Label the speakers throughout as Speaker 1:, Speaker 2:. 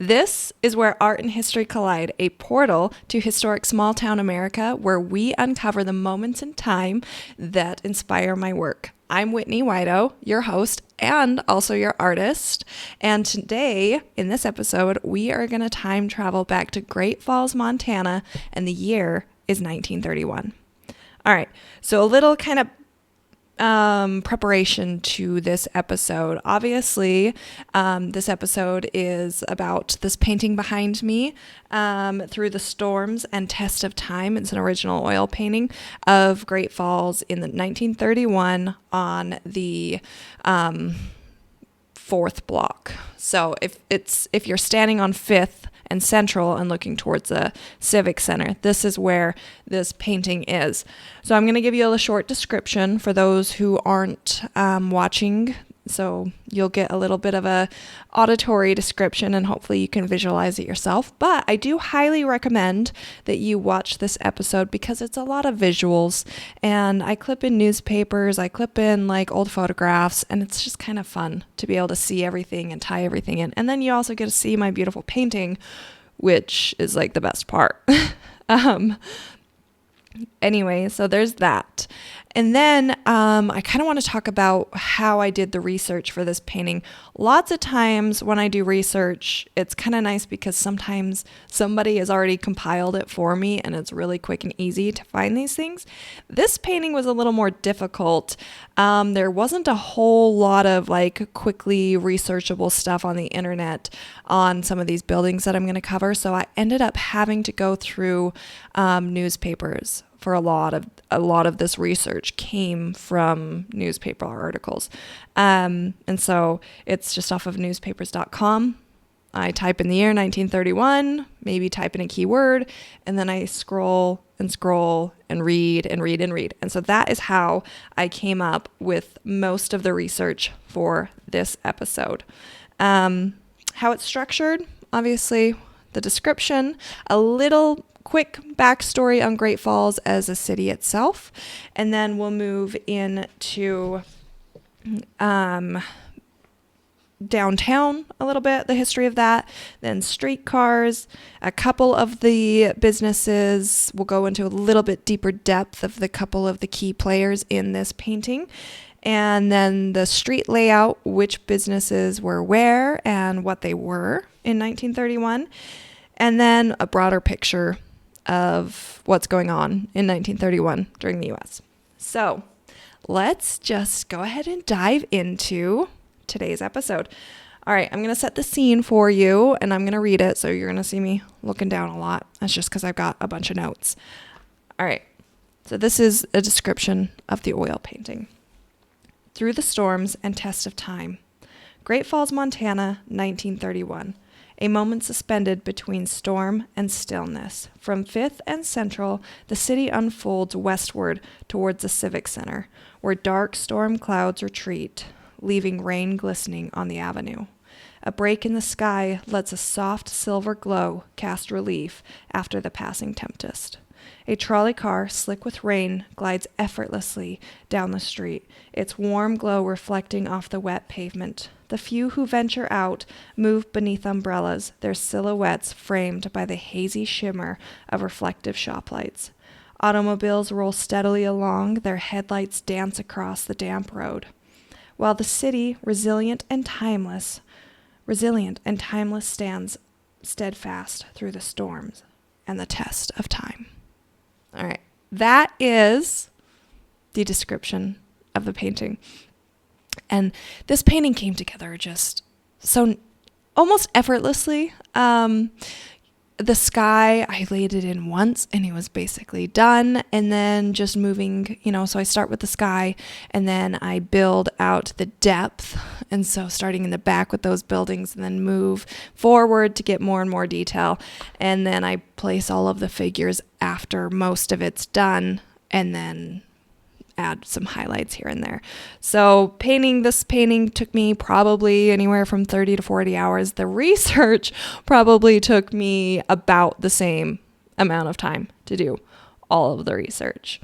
Speaker 1: This is where art and history collide, a portal to historic small town America where we uncover the moments in time that inspire my work. I'm Whitney Wido, your host and also your artist. And today, in this episode, we are going to time travel back to Great Falls, Montana, and the year is 1931. All right, so a little kind of preparation to this episode. Obviously, this episode is about this painting behind me, Through the Storms and Test of Time. It's an original oil painting of Great Falls in the 1931 on the fourth block. So if you're standing on Fifth and Central and looking towards the Civic Center, this is where this painting is. So I'm going to give you a short description for those who aren't watching. So you'll get a little bit of a auditory description and hopefully you can visualize it yourself. But I do highly recommend that you watch this episode because it's a lot of visuals, and I clip in newspapers, I clip in like old photographs, and it's just kind of fun to be able to see everything and tie everything in. And then you also get to see my beautiful painting, which is like the best part. Anyway, so there's that. And then I kind of want to talk about how I did the research for this painting. Lots of times when I do research, it's kind of nice because sometimes somebody has already compiled it for me and it's really quick and easy to find these things. This painting was a little more difficult. There wasn't a whole lot of like quickly researchable stuff on the internet on some of these buildings that I'm going to cover. So I ended up having to go through newspapers. For a lot of this research came from newspaper articles. And so it's just off of newspapers.com. I type in the year 1931, maybe type in a keyword, and then I scroll and scroll and read and read and read. And so that is how I came up with most of the research for this episode. How it's structured, obviously, the description, a little quick backstory on Great Falls as a city itself, and then we'll move into downtown a little bit, the history of that, then streetcars, a couple of the businesses. We'll go into a little bit deeper depth of the couple of the key players in this painting, and then the street layout, which businesses were where and what they were in 1931, and then a broader picture of what's going on in 1931 during the U.S. So let's just go ahead and dive into today's episode. All right, I'm going to set the scene for you and I'm going to read it. So you're going to see me looking down a lot. That's just because I've got a bunch of notes. All right, so this is a description of the oil painting. Through the Storms and Test of Time. Great Falls, Montana, 1931. A moment suspended between storm and stillness. From Fifth and Central, the city unfolds westward towards the Civic Center, where dark storm clouds retreat, leaving rain glistening on the avenue. A break in the sky lets a soft silver glow cast relief after the passing tempest. A trolley car, slick with rain, glides effortlessly down the street, its warm glow reflecting off the wet pavement. The few who venture out move beneath umbrellas, their silhouettes framed by the hazy shimmer of reflective shop lights. Automobiles roll steadily along, their headlights dance across the damp road. While the city, resilient and timeless, stands steadfast through the storms and the test of time. All right, that is the description of the painting. And this painting came together just so almost effortlessly. The sky, I laid it in once and it was basically done. And then just moving, so I start with the sky and then I build out the depth. And so starting in the back with those buildings and then move forward to get more and more detail. And then I place all of the figures after most of it's done and then add some highlights here and there. So this painting took me probably anywhere from 30 to 40 hours. The research probably took me about the same amount of time to do all of the research.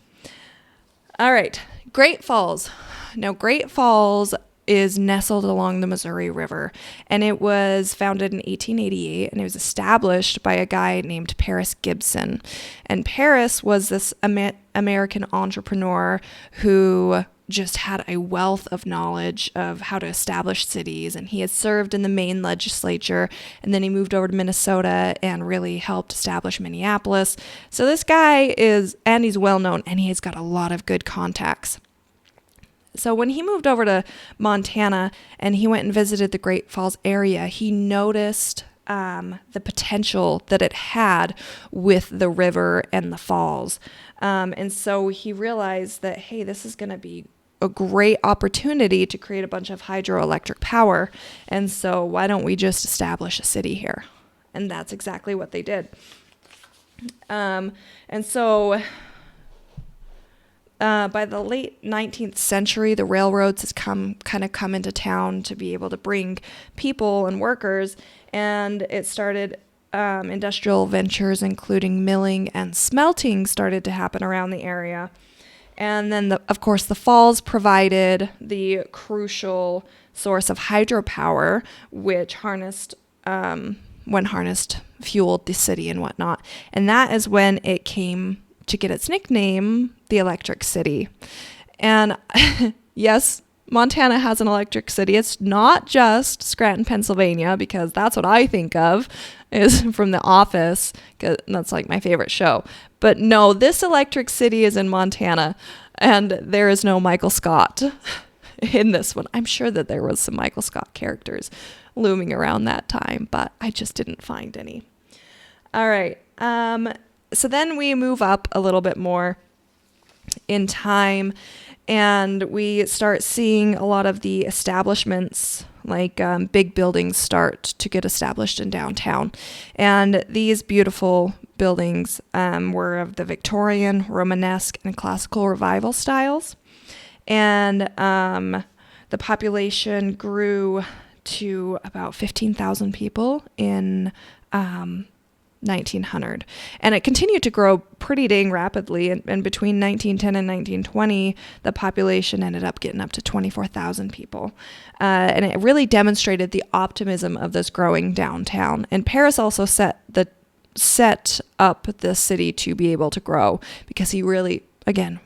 Speaker 1: All right, Great Falls. Now, Great Falls is nestled along the Missouri River, and it was founded in 1888, and it was established by a guy named Paris Gibson. And Paris was this American entrepreneur who just had a wealth of knowledge of how to establish cities, and he had served in the Maine legislature, and then he moved over to Minnesota and really helped establish Minneapolis. So this guy he's well known, and he's got a lot of good contacts. So when he moved over to Montana and he went and visited the Great Falls area, he noticed the potential that it had with the river and the falls. And so he realized that, hey, this is going to be a great opportunity to create a bunch of hydroelectric power. And so why don't we just establish a city here? And that's exactly what they did. And so by the late 19th century, the railroads has come into town to be able to bring people and workers, and it started industrial ventures, including milling and smelting, started to happen around the area. And then, of course, the falls provided the crucial source of hydropower, which when harnessed, fueled the city and whatnot. And that is when it came to get its nickname, the Electric City. And yes, Montana has an electric city. It's not just Scranton, Pennsylvania, because that's what I think of is from The Office, because that's like my favorite show. But no, this electric city is in Montana, and there is no Michael Scott in this one. I'm sure that there was some Michael Scott characters looming around that time, but I just didn't find any. All right. So then we move up a little bit more in time, and we start seeing a lot of the establishments, like big buildings, start to get established in downtown. And these beautiful buildings were of the Victorian, Romanesque, and Classical Revival styles. And the population grew to about 15,000 people in 1900. And it continued to grow pretty dang rapidly. And between 1910 and 1920, the population ended up getting up to 24,000 people. And it really demonstrated the optimism of this growing downtown. And Paris also set up the city to be able to grow, because he really, again,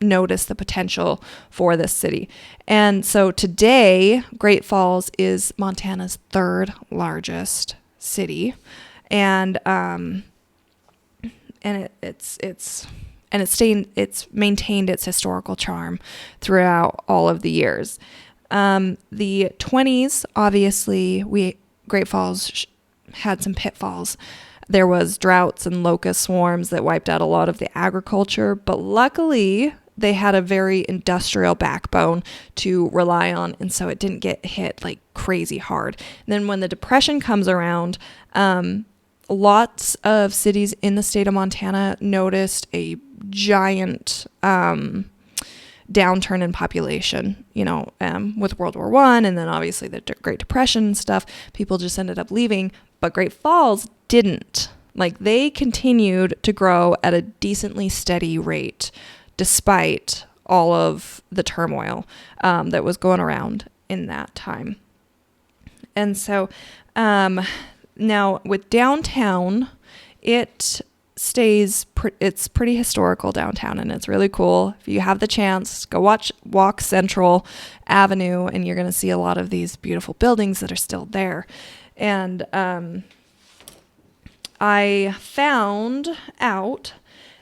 Speaker 1: noticed the potential for this city. And so today, Great Falls is Montana's third largest city. And it's maintained its historical charm throughout all of the years. The 20s, obviously, Great Falls had some pitfalls. There was droughts and locust swarms that wiped out a lot of the agriculture, but luckily they had a very industrial backbone to rely on, and so it didn't get hit like crazy hard. And then when the Depression comes around, lots of cities in the state of Montana noticed a giant downturn in population, with World War I, and then obviously the Great Depression and stuff. People just ended up leaving, but Great Falls didn't. Like, they continued to grow at a decently steady rate despite all of the turmoil that was going around in that time. And so now with downtown, it's pretty historical downtown, and it's really cool. If you have the chance, go walk Central Avenue, and you're going to see a lot of these beautiful buildings that are still there. And I found out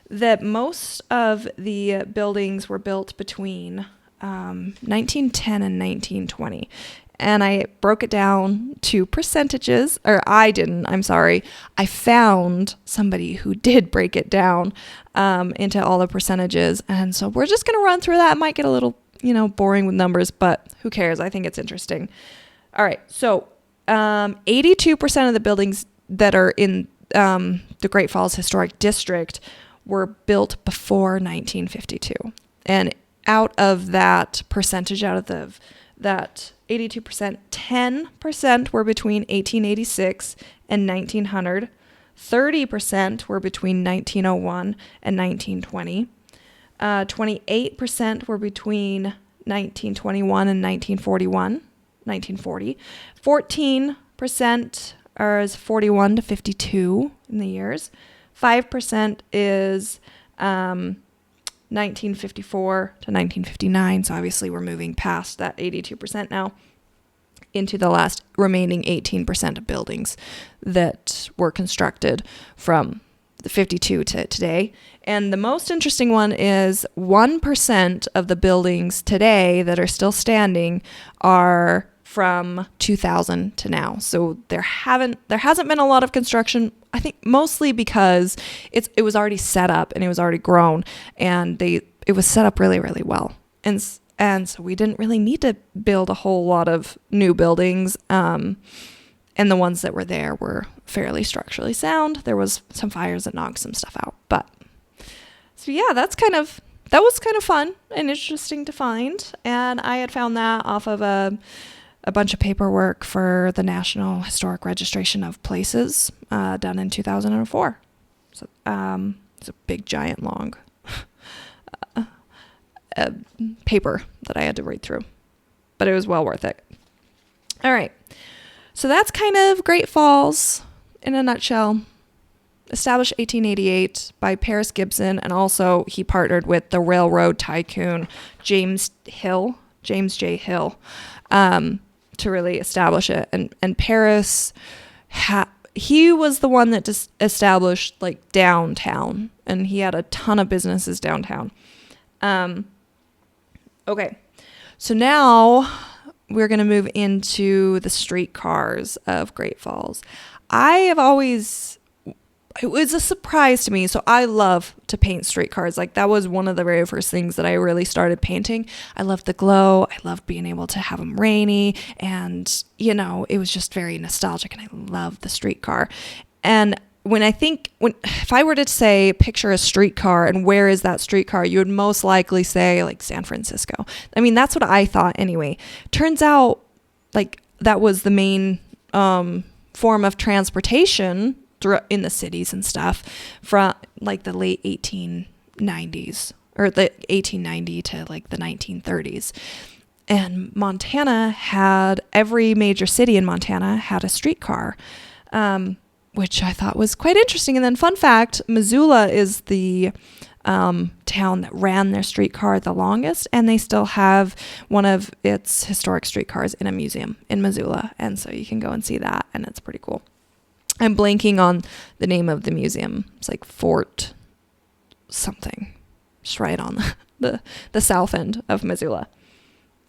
Speaker 1: that most of the buildings were built between 1910 and 1920. And I broke it down to percentages, or I didn't, I'm sorry. I found somebody who did break it down into all the percentages. And so we're just going to run through that. It might get a little, boring with numbers, but who cares? I think it's interesting. All right. So 82% of the buildings that are in the Great Falls Historic District were built before 1952. And out of that percentage, that 82%, 10% were between 1886 and 1900, 30% were between 1901 and 1920, 28% were between 1921 and 1940. 14% is 41 to 52 in the years. 5% is 1954 to 1959. So obviously we're moving past that 82% now into the last remaining 18% of buildings that were constructed from the 52 to today. And the most interesting one is 1% of the buildings today that are still standing are from 2000 to now. So there hasn't been a lot of construction, I think mostly because it was already set up and it was already grown, and it was set up really, really well. And so we didn't really need to build a whole lot of new buildings. And the ones that were there were fairly structurally sound. There was some fires that knocked some stuff out. But so yeah, that was kind of fun and interesting to find. And I had found that off of a bunch of paperwork for the National Historic Registration of Places done in 2004. So it's a big, giant, long paper that I had to read through. But it was well worth it. All right. So that's kind of Great Falls in a nutshell. Established 1888 by Paris Gibson, and also he partnered with the railroad tycoon James J. Hill, to really establish it. And Paris, he was the one that just established like downtown, and he had a ton of businesses downtown. Okay, so now we're going to move into the streetcars of Great Falls. It was a surprise to me. So I love to paint streetcars. Like that was one of the very first things that I really started painting. I loved the glow. I loved being able to have them rainy, and it was just very nostalgic, and I love the streetcar. And if I were to say picture a streetcar and where is that streetcar, you would most likely say like San Francisco. I mean, that's what I thought anyway. Turns out like that was the main form of transportation in the cities and stuff from like the late 1890s, or the 1890 to like the 1930s. And every major city in Montana had a streetcar, which I thought was quite interesting. And then fun fact, Missoula is the town that ran their streetcar the longest, and they still have one of its historic streetcars in a museum in Missoula. And so you can go and see that, and it's pretty cool. I'm blanking on the name of the museum. It's like Fort something. Just right on the south end of Missoula.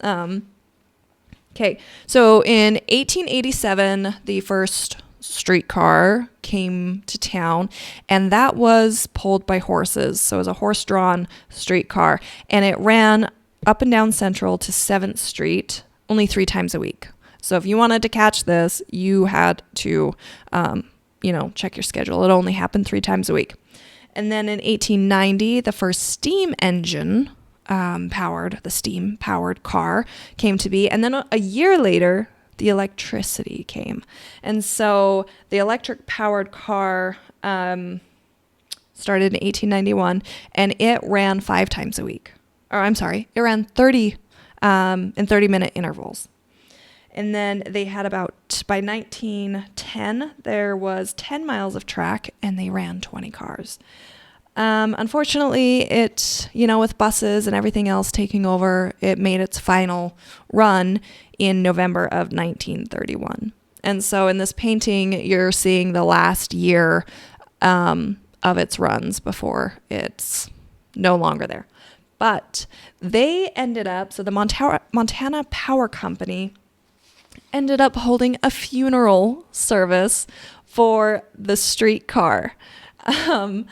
Speaker 1: Okay, so in 1887, the first streetcar came to town, and that was pulled by horses. So it was a horse-drawn streetcar, and it ran up and down Central to 7th Street only 3 times a week. So if you wanted to catch this, you had to, check your schedule. It only happened 3 times a week. And then in 1890, the first steam engine steam-powered car came to be. And then a year later, the electricity came. And so the electric-powered car started in 1891, and it ran 5 times a week. Or I'm sorry, it ran 30 in 30-minute intervals. And then they had by 1910, there was 10 miles of track, and they ran 20 cars. Unfortunately, with buses and everything else taking over, it made its final run in November of 1931. And so in this painting, you're seeing the last year of its runs before it's no longer there. But they ended up, so the Montana Power Company ended up holding a funeral service for the streetcar. And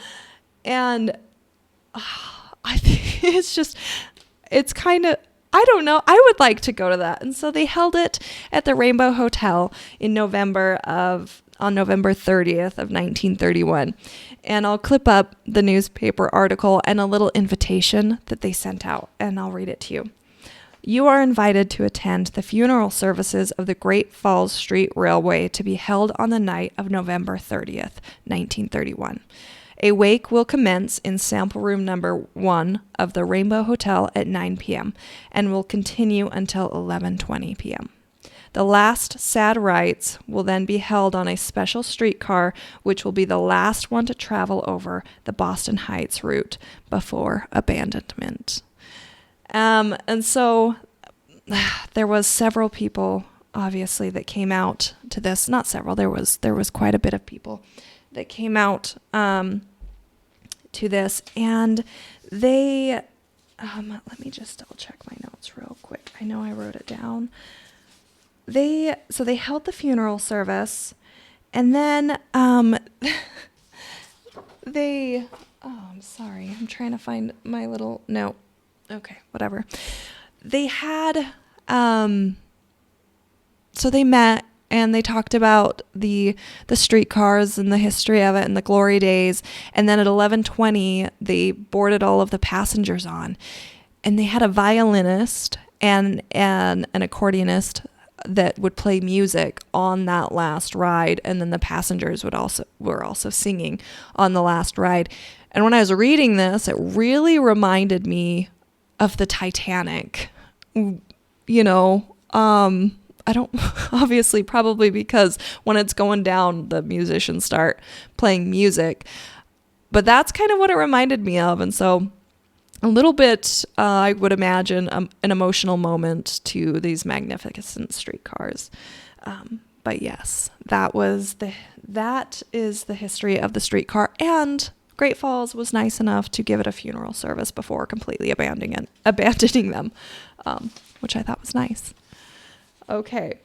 Speaker 1: I think it's kind of, I don't know, I would like to go to that. And so they held it at the Rainbow Hotel on November 30th of 1931. And I'll clip up the newspaper article and a little invitation that they sent out, and I'll read it to you. You are invited to attend the funeral services of the Great Falls Street Railway to be held on the night of November 30th, 1931. A wake will commence in sample room number 1 of the Rainbow Hotel at 9 p.m. and will continue until 11:20 p.m. The last sad rites will then be held on a special streetcar, which will be the last one to travel over the Boston Heights route before abandonment. And so there was several people, obviously, that came out to this. Not several. There was quite a bit of people that came out to this, and they. Let me just double check my notes real quick. I know I wrote it down. They held the funeral service, and then I'm sorry, I'm trying to find my little note. Okay, whatever. They had so they met and they talked about the streetcars and the history of it and the glory days, and then at 11:20 they boarded all of the passengers on, and they had a violinist and an accordionist that would play music on that last ride, and then the passengers were also singing on the last ride. And when I was reading this, it really reminded me of the Titanic. You know, I don't, obviously, probably because when it's going down, the musicians start playing music, but that's kind of what it reminded me of. And so a little bit, I would imagine, an emotional moment to these magnificent streetcars. But yes, that is the history of the streetcar. And Great Falls was nice enough to give it a funeral service before completely abandoning them, which I thought was nice. Okay.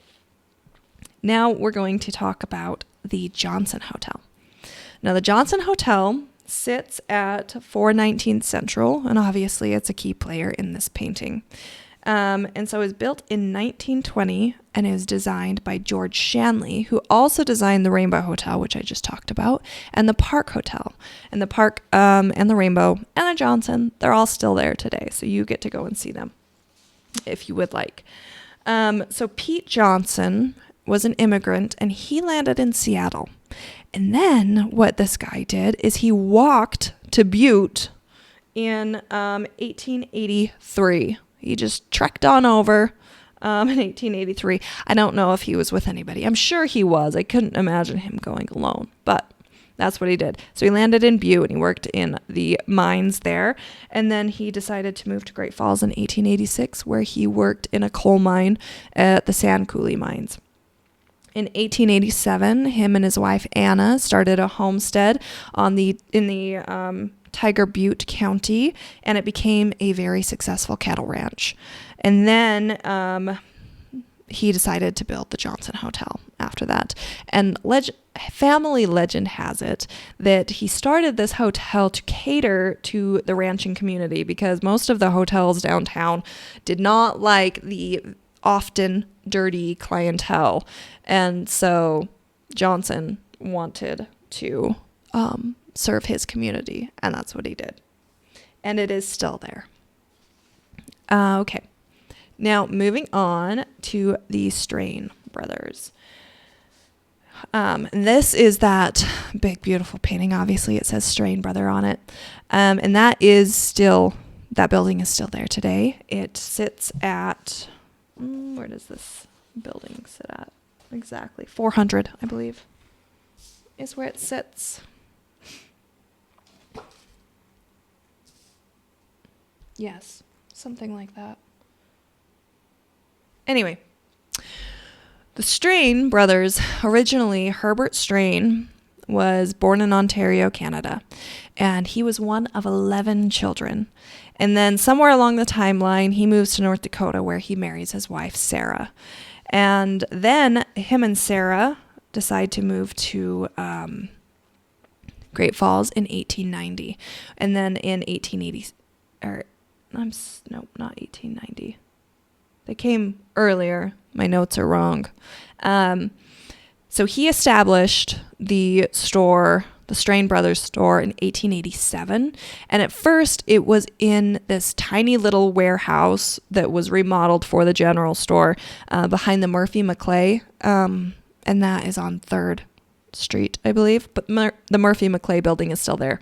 Speaker 1: Now we're going to talk about the Johnson Hotel. Now, the Johnson Hotel sits at 419 Central, and obviously it's a key player in this painting. And so it was built in 1920, and it was designed by George Shanley, who also designed the Rainbow Hotel, which I just talked about, and the Park Hotel. And the Park and the Rainbow and the Johnson, they're all still there today, so you get to go and see them if you would like. So Pete Johnson was an immigrant, and he landed in Seattle. And then what this guy did is he walked to Butte in 1883. He just trekked on over in 1883. I don't know if he was with anybody. I'm sure he was. I couldn't imagine him going alone, but that's what he did. So he landed in Butte, and he worked in the mines there. And then he decided to move to Great Falls in 1886, where he worked in a coal mine at the Sand Coulee mines. In 1887, him and his wife Anna started a homestead in the Tiger Butte County, and it became a very successful cattle ranch. And then he decided to build the Johnson Hotel after that. And family legend has it that he started this hotel to cater to the ranching community, because most of the hotels downtown did not like the often dirty clientele. And so Johnson wanted to serve his community, and that's what he did. And it is still there. Okay. Now, moving on to the Strain brothers. And this is that big, beautiful painting. Obviously, it says Strain Brother on it. And that building is still there today. It sits at, where does this building sit at? Exactly. 400, I believe, is where it sits. Yes, something like that. Anyway, the Strain brothers, originally Herbert Strain, was born in Ontario, Canada, and he was one of 11 children. And then somewhere along the timeline, he moves to North Dakota, where he marries his wife, Sarah. And then him and Sarah decide to move to Great Falls in 1890. And then in 1880, not 1890. They came earlier. My notes are wrong. So he established the store, the Strain Brothers store, in 1887. And at first, it was in this tiny little warehouse that was remodeled for the general store behind the Murphy McClay. And that is on 3rd Street, I believe, but the Murphy McClay building is still there.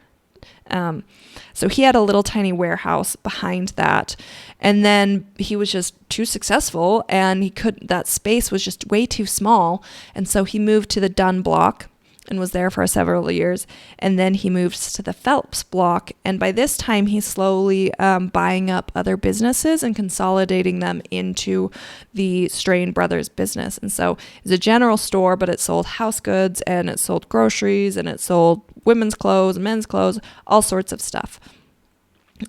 Speaker 1: So he had a little tiny warehouse behind that, and then he was just too successful, and that space was just way too small, and so he moved to the Dunn block and was there for several years, and then he moved to the Phelps block, and by this time he's slowly buying up other businesses and consolidating them into the Strain Brothers business. And so it's a general store, but it sold house goods, and it sold groceries, and it sold women's clothes, men's clothes, all sorts of stuff.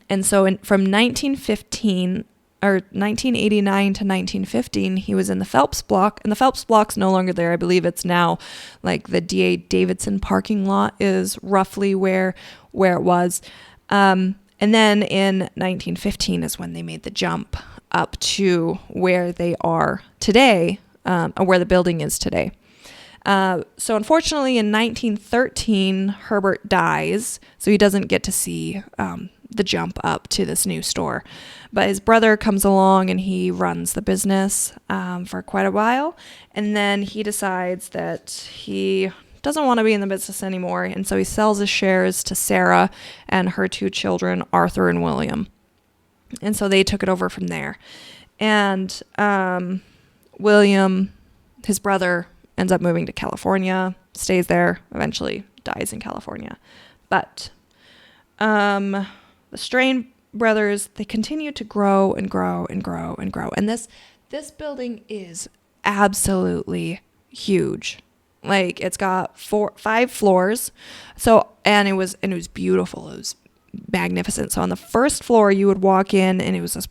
Speaker 1: And so from 1915 or 1989 to 1915, he was in the Phelps block, and the Phelps block's no longer there. I believe it's now like the D.A. Davidson parking lot is roughly where it was. And then in 1915 is when they made the jump up to where they are today, or where the building is today. So unfortunately in 1913, Herbert dies, so he doesn't get to see the jump up to this new store. But his brother comes along and he runs the business for quite a while. And then he decides that he doesn't want to be in the business anymore. And so he sells his shares to Sarah and her two children, Arthur and William. And so they took it over from there. And William, his brother, ends up moving to California, stays there, eventually dies in California. But the Strain Brothers, they continue to grow and grow and grow and grow. And this building is absolutely huge. Like, it's got 5 floors. So, and it was beautiful. It was magnificent. So on the first floor, you would walk in and it was this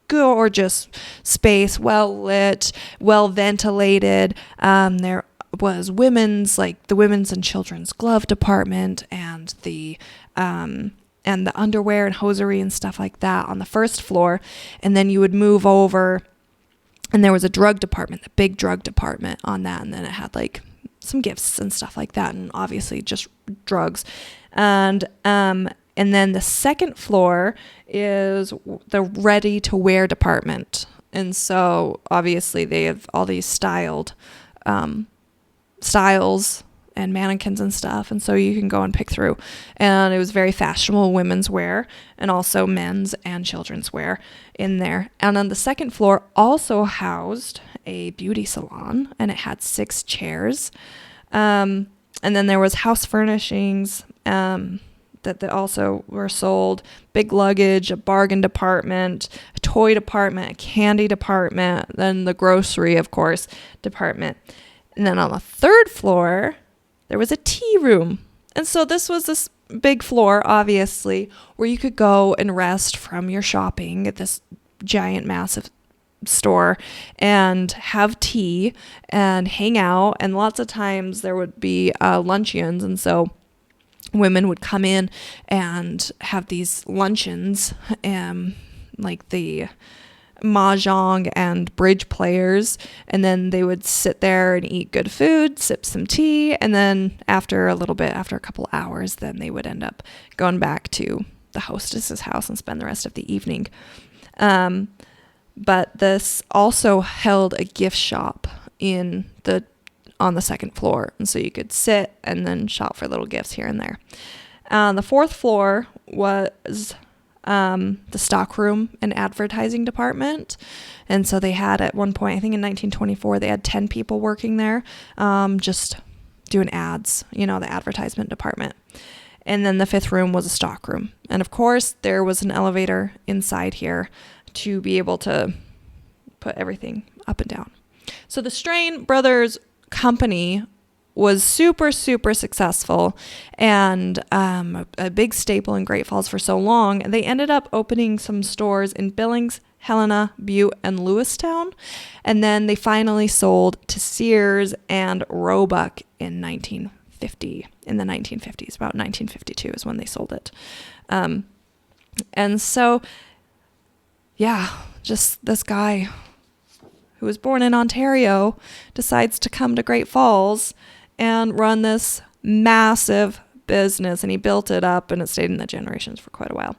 Speaker 1: gorgeous space, well lit, well ventilated. There was the women's and children's glove department, and the underwear and hosiery and stuff like that on the first floor. And then you would move over, and there was a drug department, the big drug department on that. And then it had like some gifts and stuff like that, and obviously just drugs. And then the second floor is the ready-to-wear department. And so obviously they have all these styles and mannequins and stuff. And so you can go and pick through. And it was very fashionable women's wear, and also men's and children's wear in there. And on the second floor also housed a beauty salon, and it had 6 chairs. And then there was house furnishings, that also were sold, big luggage, a bargain department, a toy department, a candy department, then the grocery, of course, department. And then on the third floor, there was a tea room. And so this was this big floor, obviously, where you could go and rest from your shopping at this giant, massive store and have tea and hang out. And lots of times there would be luncheons. And so women would come in and have these luncheons, like the mahjong and bridge players, and then they would sit there and eat good food, sip some tea, and then after a couple hours, then they would end up going back to the hostess's house and spend the rest of the evening. But this also held a gift shop on the second floor, and so you could sit and then shop for little gifts here and there. The fourth floor was the stockroom and advertising department, and so they had, at one point, I think in 1924, they had 10 people working there, just doing ads, the advertisement department. And then the fifth room was a stockroom, and of course there was an elevator inside here to be able to put everything up and down. So the Strain Brothers company was super, super successful, and a big staple in Great Falls for so long. They ended up opening some stores in Billings, Helena, Butte, and Lewistown, and then they finally sold to Sears and Roebuck in the 1950s. About 1952 is when they sold it. And so, yeah, just this guy who was born in Ontario decides to come to Great Falls and run this massive business, and he built it up, and it stayed in the generations for quite a while.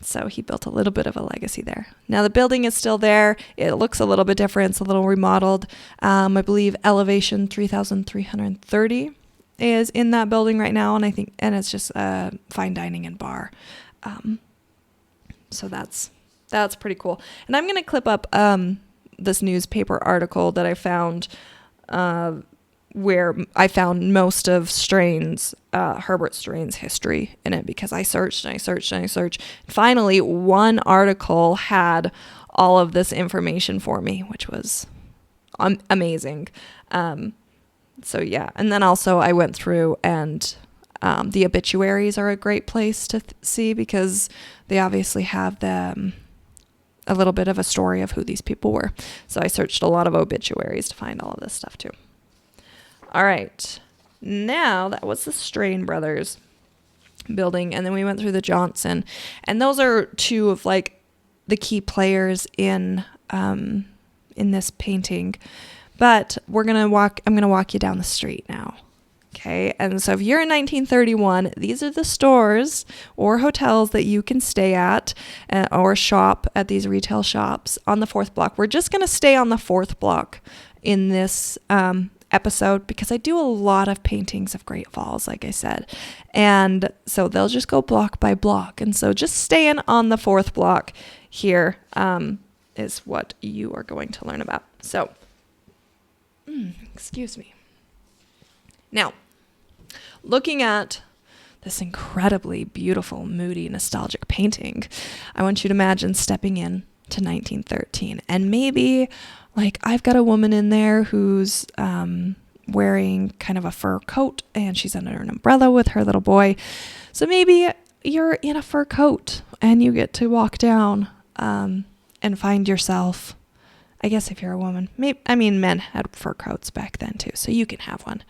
Speaker 1: So he built a little bit of a legacy there. Now the building is still there. It looks a little bit different. It's a little remodeled. I believe elevation 3,330 is in that building right now, and it's just a fine dining and bar. So that's pretty cool. And I'm gonna clip up this newspaper article that I found, where I found most of Herbert Strain's history in it, because I searched and I searched and I searched. Finally, one article had all of this information for me, which was amazing. So yeah, and then also I went through, and the obituaries are a great place to see, because they obviously have a little bit of a story of who these people were. So I searched a lot of obituaries to find all of this stuff too. All right, now that was the Strain Brothers building, and then we went through the Johnson, and those are two of like the key players in this painting. But I'm gonna walk you down the street now. Okay, and so if you're in 1931, these are the stores or hotels that you can stay at or shop at these retail shops on the 4th block. We're just gonna stay on the 4th block in this episode, because I do a lot of paintings of Great Falls, like I said, and so they'll just go block by block, and so just staying on the 4th block here is what you are going to learn about. So excuse me. Now, looking at this incredibly beautiful, moody, nostalgic painting, I want you to imagine stepping in to 1913, and maybe like I've got a woman in there who's wearing kind of a fur coat, and she's under an umbrella with her little boy. So maybe you're in a fur coat and you get to walk down and find yourself, I guess if you're a woman, men had fur coats back then too, so you can have one.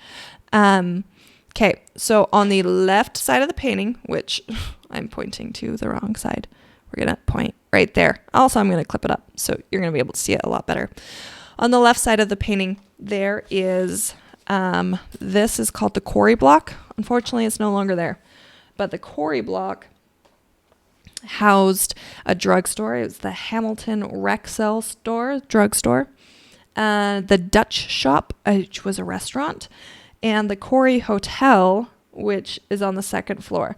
Speaker 1: Okay, so on the left side of the painting, which I'm pointing to the wrong side, we're going to point right there. Also, I'm going to clip it up so you're going to be able to see it a lot better. On the left side of the painting, there is, this is called the Quarry Block. Unfortunately, it's no longer there. But the Quarry Block housed a drugstore. It was the Hamilton Rexall drugstore. The Dutch Shop, which was a restaurant. And the Quarry Hotel, which is on the 2nd floor.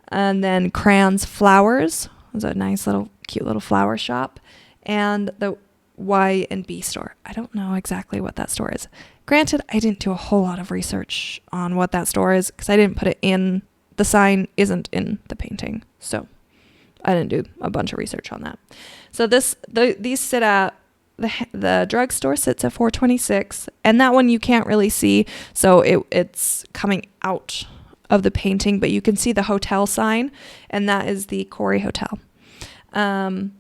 Speaker 1: And then Cran's Flowers was a nice cute little flower shop, and the Y&B store. I don't know exactly what that store is. Granted, I didn't do a whole lot of research on what that store is, because I didn't put it in. The sign isn't in the painting, so I didn't do a bunch of research on that. So these sit at the drugstore sits at 426, and that one you can't really see, so it's coming out of the painting, but you can see the hotel sign, and that is the Quarry Hotel. And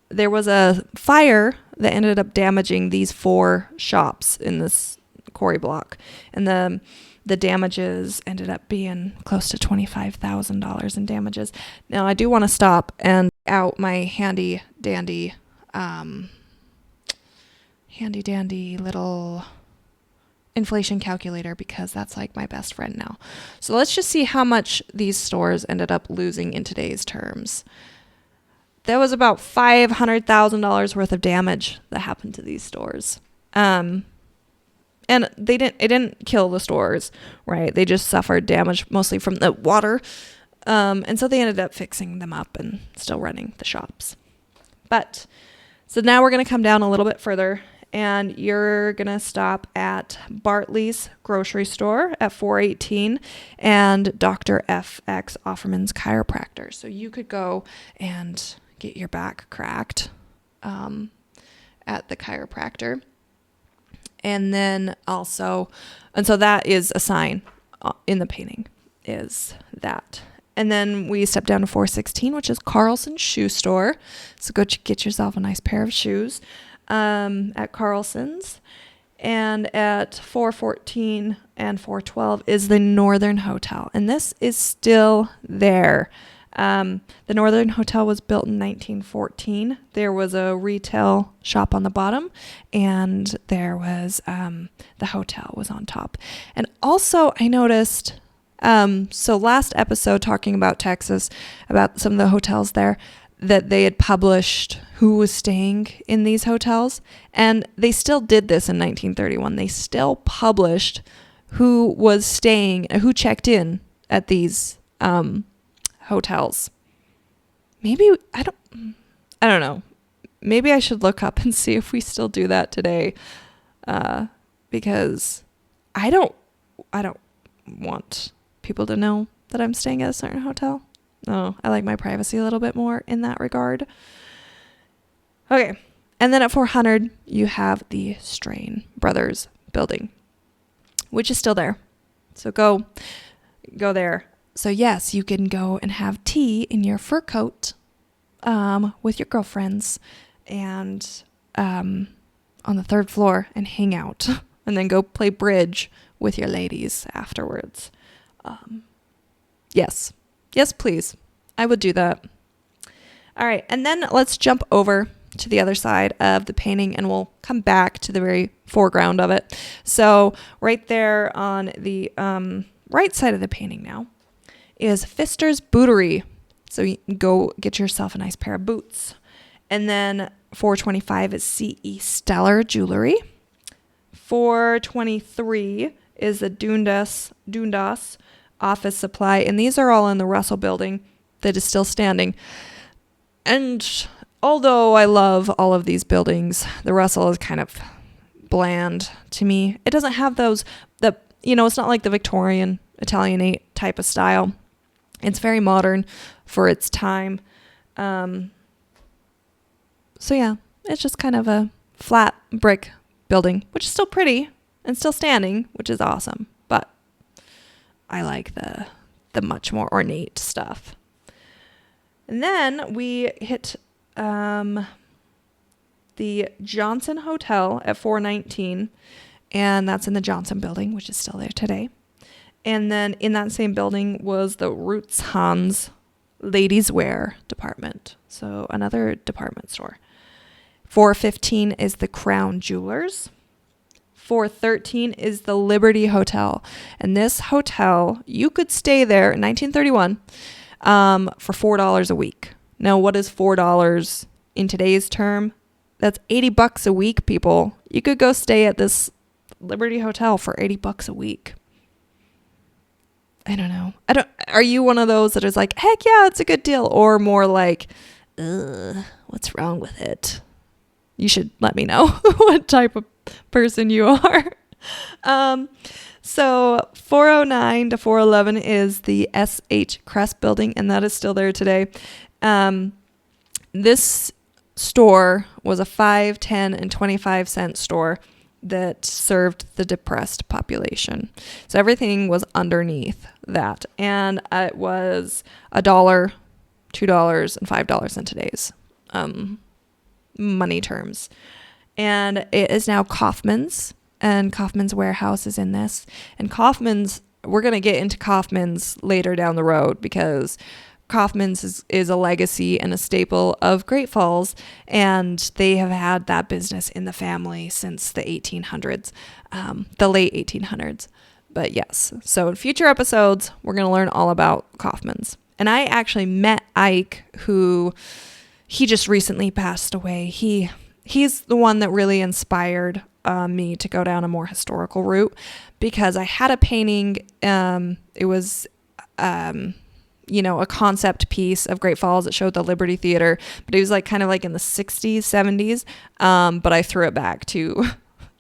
Speaker 1: there was a fire that ended up damaging these 4 shops in this Quarry Block, and the damages ended up being close to $25,000 in damages. Now I do want to stop and out my handy dandy little inflation calculator, because that's like my best friend now. So let's just see how much these stores ended up losing in today's terms. There was about $500,000 worth of damage that happened to these stores. And it didn't kill the stores, right? They just suffered damage mostly from the water. And so they ended up fixing them up and still running the shops. But so now we're going to come down a little bit further, and you're going to stop at Bartley's grocery store at 418 and Dr. F.X. Offerman's chiropractor. So you could go and get your back cracked at the chiropractor. And then also, and so that is a sign in the painting, is that. And then we step down to 416, which is Carlson's shoe store. So go get yourself a nice pair of shoes at Carlson's. And at 414 and 412 is the Northern Hotel. And this is still there. The Northern Hotel was built in 1914. There was a retail shop on the bottom, and there was the hotel was on top. And also I noticed So last episode talking about Texas, about some of the hotels there, that they had published who was staying in these hotels. And they still did this in 1931. They still published who was staying, who checked in at these hotels. Maybe, I don't know. Maybe I should look up and see if we still do that today. Because I don't want people to know that I'm staying at a certain hotel. No, I like my privacy a little bit more in that regard. Okay. And then at 400, you have the Strain Brothers building, which is still there. So go there. So yes, you can go and have tea in your fur coat with your girlfriends and on the 3rd floor and hang out and then go play bridge with your ladies afterwards. Yes, please. I would do that. All right. And then let's jump over to the other side of the painting and we'll come back to the very foreground of it. So right there on the right side of the painting now is Pfister's Bootery. So you can go get yourself a nice pair of boots. And then 425 is C.E. Stellar Jewelry. 423 is the Dundas Office Supply. And these are all in the Russell building that is still standing. And although I love all of these buildings, the Russell is kind of bland to me. It doesn't have it's not like the Victorian Italianate type of style. It's very modern for its time. So yeah, it's just kind of a flat brick building, which is still pretty and still standing, which is awesome. But I like the much more ornate stuff. And then we hit the Johnson Hotel at 419, and that's in the Johnson building, which is still there today. And then in that same building was the Roots Hans ladies wear department. So another department store. 415 is the Crown Jewelers. 413 is the Liberty Hotel. And this hotel, you could stay there in 1931 for $4 a week. Now, what is $4 in today's term? That's $80 a week, people. You could go stay at this Liberty Hotel for $80 a week. I don't know. Are you one of those that is like, heck yeah, it's a good deal? Or more like, what's wrong with it? You should let me know what type of person you are. So 409 to 411 is the S.H. Crest building, and that is still there today. This store was a 5, 10, and 25 cent store that served the depressed population. So everything was underneath that. And it was $1, $2, and $5 in today's money terms. And it is now Kaufman's, and Kaufman's Warehouse is in this. And Kaufman's, we're going to get into Kaufman's later down the road because Kaufman's is a legacy and a staple of Great Falls, and they have had that business in the family since the 1800s, the late 1800s. But yes, so in future episodes, we're going to learn all about Kaufman's. And I actually met Ike, who he just recently passed away. He's the one that really inspired me to go down a more historical route, because I had a painting. It was a concept piece of Great Falls that showed the Liberty Theater, but it was like kind of like in the 60s, 70s. But I threw it back to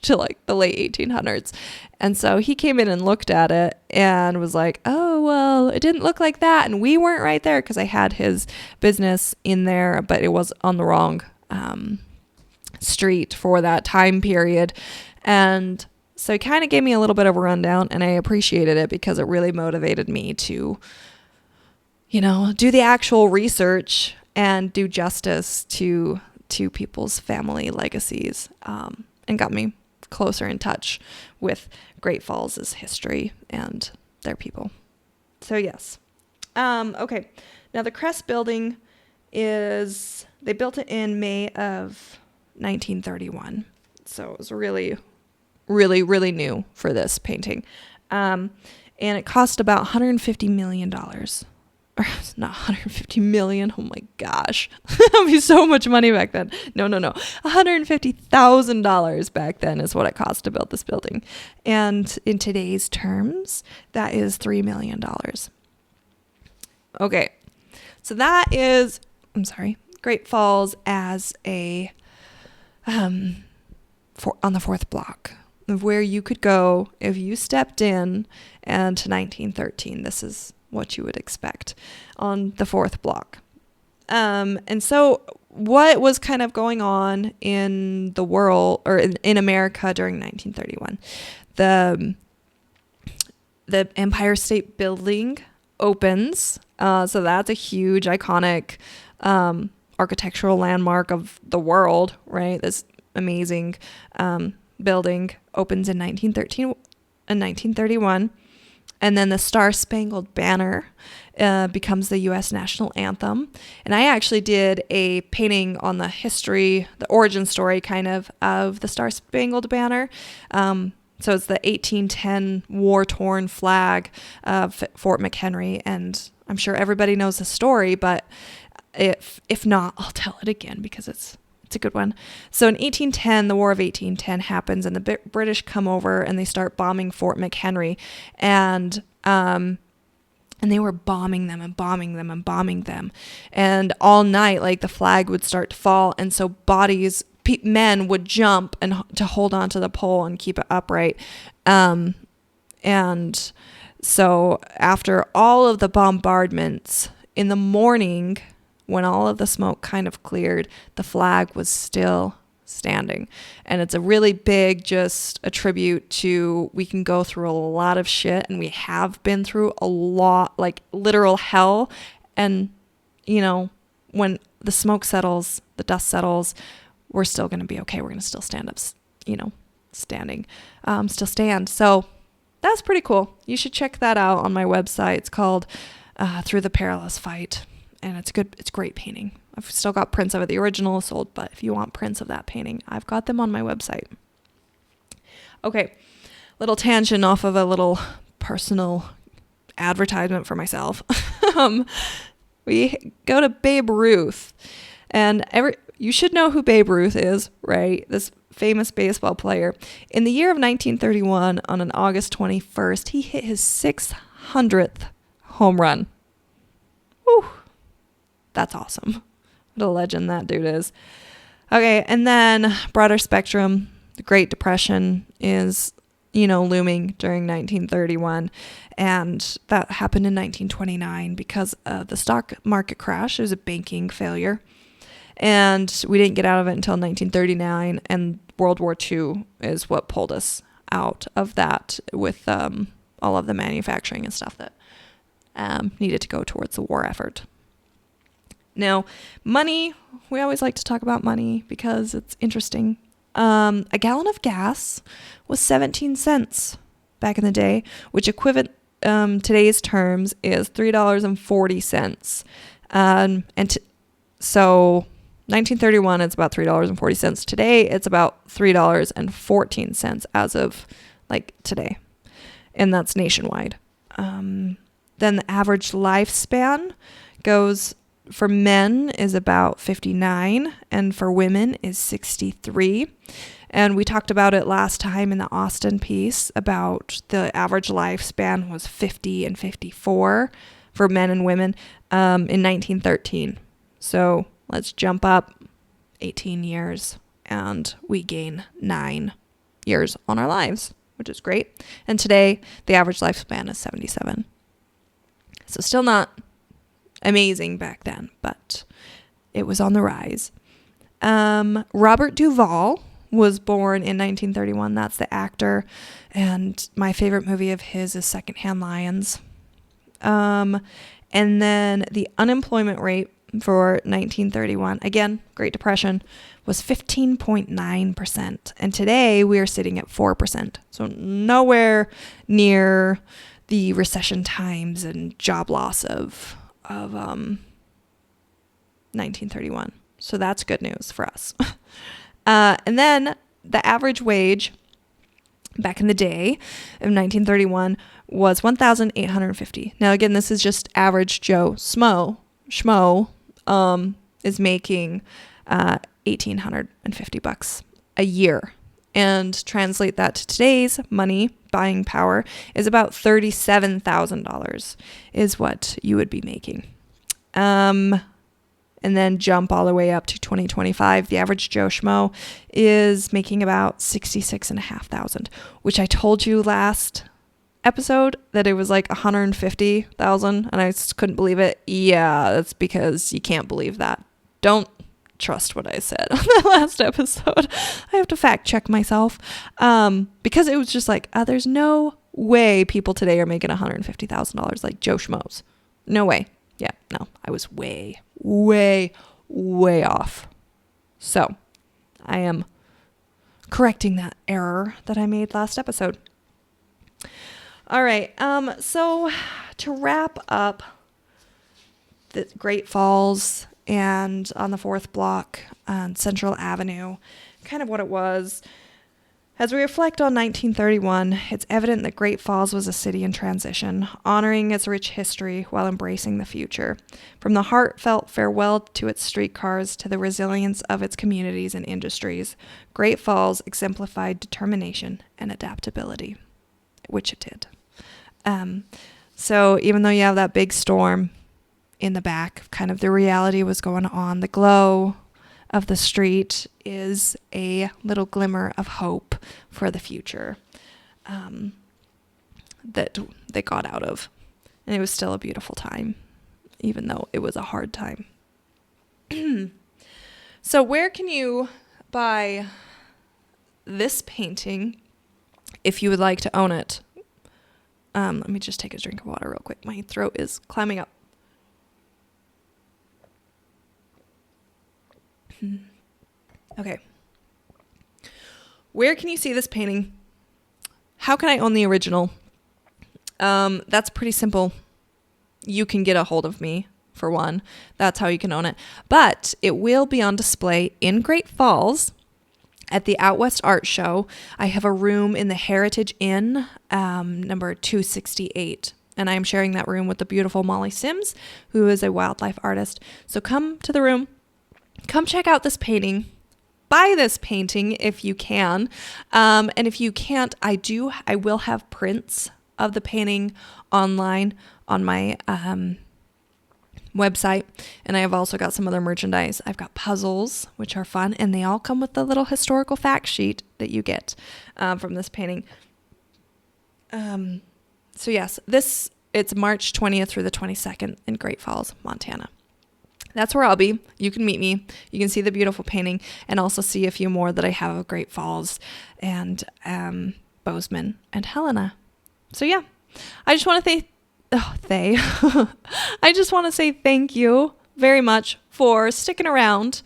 Speaker 1: like the late 1800s. And so he came in and looked at it and was like, oh, well, it didn't look like that. And we weren't right there because I had his business in there, but it was on the wrong street for that time period. And so he kind of gave me a little bit of a rundown, and I appreciated it because it really motivated me to do the actual research and do justice to people's family legacies, and got me closer in touch with Great Falls' history and their people. So yes. Okay. Now the Crest building they built it in May of 1931. So it was really, really, really new for this painting. and it cost about $150 million. Or not 150 million. Oh my gosh. That'd be so much money back then. No. $150,000 back then is what it cost to build this building. And in today's terms, that is $3 million. Okay. So that is, Great Falls as a, on the fourth block of where you could go if you stepped in and to 1913. This is what you would expect on the fourth block. And so what was kind of going on in the world or in America during 1931? The Empire State Building opens. So that's a huge, iconic architectural landmark of the world, right? This amazing building opens in 1931. And then the Star-Spangled Banner becomes the U.S. national anthem. And I actually did a painting on the history, the origin story kind of the Star-Spangled Banner. So it's the 1810 war-torn flag of Fort McHenry. And I'm sure everybody knows the story, but if not, I'll tell it again because it's a good one. So in 1810, the War of 1810 happens, and the British come over and they start bombing Fort McHenry, and they were bombing them, and all night, like, the flag would start to fall, and so men would jump and to hold on to the pole and keep it upright, and so after all of the bombardments in the morning, when all of the smoke kind of cleared, the flag was still standing. And it's a really big, just a tribute to, we can go through a lot of shit, and we have been through a lot, like literal hell. And, when the smoke settles, the dust settles, we're still going to be okay. We're going to still stand up, still stand. So that's pretty cool. You should check that out on my website. It's called Through the Perilous Fight. And it's good. It's great painting. I've still got prints of it. The original is sold, but if you want prints of that painting, I've got them on my website. Okay, little tangent off of a little personal advertisement for myself. We go to Babe Ruth, and you should know who Babe Ruth is, right? This famous baseball player. In the year of 1931, on an August 21st, he hit his 600th home run. Whew. That's awesome. What a legend that dude is. Okay, and then broader spectrum, the Great Depression is, looming during 1931. And that happened in 1929 because of the stock market crash. It was a banking failure. And we didn't get out of it until 1939. And World War II is what pulled us out of that with all of the manufacturing and stuff that needed to go towards the war effort. Now, money, we always like to talk about money because it's interesting. A gallon of gas was 17 cents back in the day, which equivalent today's terms is $3.40. So 1931, it's about $3.40. Today, it's about $3.14 as of today. And that's nationwide. Then the average lifespan goes for men is about 59 and for women is 63. And we talked about it last time in the Austin piece about the average lifespan was 50 and 54 for men and women in 1913. So let's jump up 18 years and we gain 9 years on our lives, which is great. And today the average lifespan is 77. So still not amazing back then, but it was on the rise. Robert Duvall was born in 1931. That's the actor. And my favorite movie of his is Secondhand Lions. And then the unemployment rate for 1931, again, Great Depression, was 15.9%. And today we are sitting at 4%. So nowhere near the recession times and job loss of 1931. So that's good news for us. And then the average wage back in the day of 1931 was $1,850. Now, again, this is just average Joe Schmo is making $1,850 a year. And translate that to today's money, buying power, is about $37,000 is what you would be making. And then jump all the way up to 2025. The average Joe Schmo is making about $66,500, which I told you last episode that it was like $150,000, and I just couldn't believe it. Yeah, that's because you can't believe that. Don't trust what I said on the last episode. I have to fact check myself, because it was just like, there's no way people today are making $150,000 like Joe Schmoes. No way. Yeah, no, I was way off. So I am correcting that error that I made last episode. All right. So to wrap up the Great Falls and on the 4th block on Central Avenue, kind of what it was. As we reflect on 1931, it's evident that Great Falls was a city in transition, honoring its rich history while embracing the future. From the heartfelt farewell to its streetcars to the resilience of its communities and industries, Great Falls exemplified determination and adaptability, which it did. So even though you have that big storm in the back, kind of the reality was going on, the glow of the street is a little glimmer of hope for the future that they got out of. And it was still a beautiful time, even though it was a hard time. So where can you buy this painting if you would like to own it? Let me just take a drink of water real quick. My throat is climbing up. Okay. Where can you see this painting? How can I own the original? That's pretty simple. You can get a hold of me, for one. That's how you can own it. But it will be on display in Great Falls at the Out West Art Show. I have a room in the Heritage Inn, number 268. And I am sharing that room with the beautiful Molly Sims, who is a wildlife artist. So come to the room. Come check out this painting. Buy this painting if you can. And if you can't, I will have prints of the painting online on my website. And I have also got some other merchandise. I've got puzzles, which are fun. And they all come with the little historical fact sheet that you get from this painting. So yes, it's March 20th through the 22nd in Great Falls, Montana. That's where I'll be. You can meet me. You can see the beautiful painting and also see a few more that I have of Great Falls and Bozeman and Helena. So yeah, I just want to I just want to say thank you very much for sticking around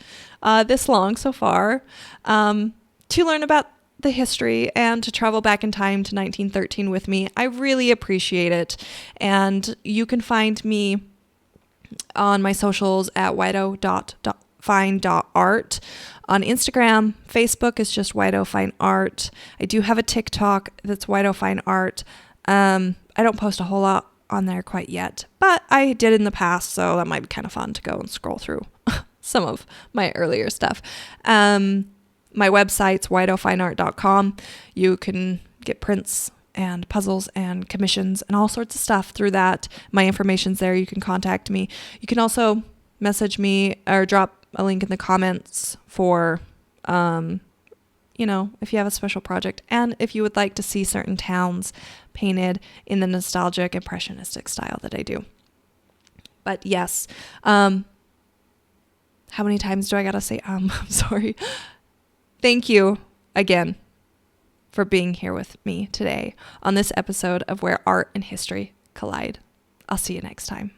Speaker 1: this long so far to learn about the history and to travel back in time to 1913 with me. I really appreciate it. And you can find me on my socials at whiteofine.art. On Instagram, Facebook is just whiteofine.art. I do have a TikTok that's whiteofine.art. I don't post a whole lot on there quite yet, but I did in the past, so that might be kind of fun to go and scroll through some of my earlier stuff. My website's whiteofineart.com. You can get prints and puzzles and commissions and all sorts of stuff through that. My information's there. You can contact me. You can also message me or drop a link in the comments for, if you have a special project and if you would like to see certain towns painted in the nostalgic impressionistic style that I do. But yes, how many times do I gotta say, I'm sorry. Thank you again for being here with me today on this episode of Where Art and History Collide. I'll see you next time.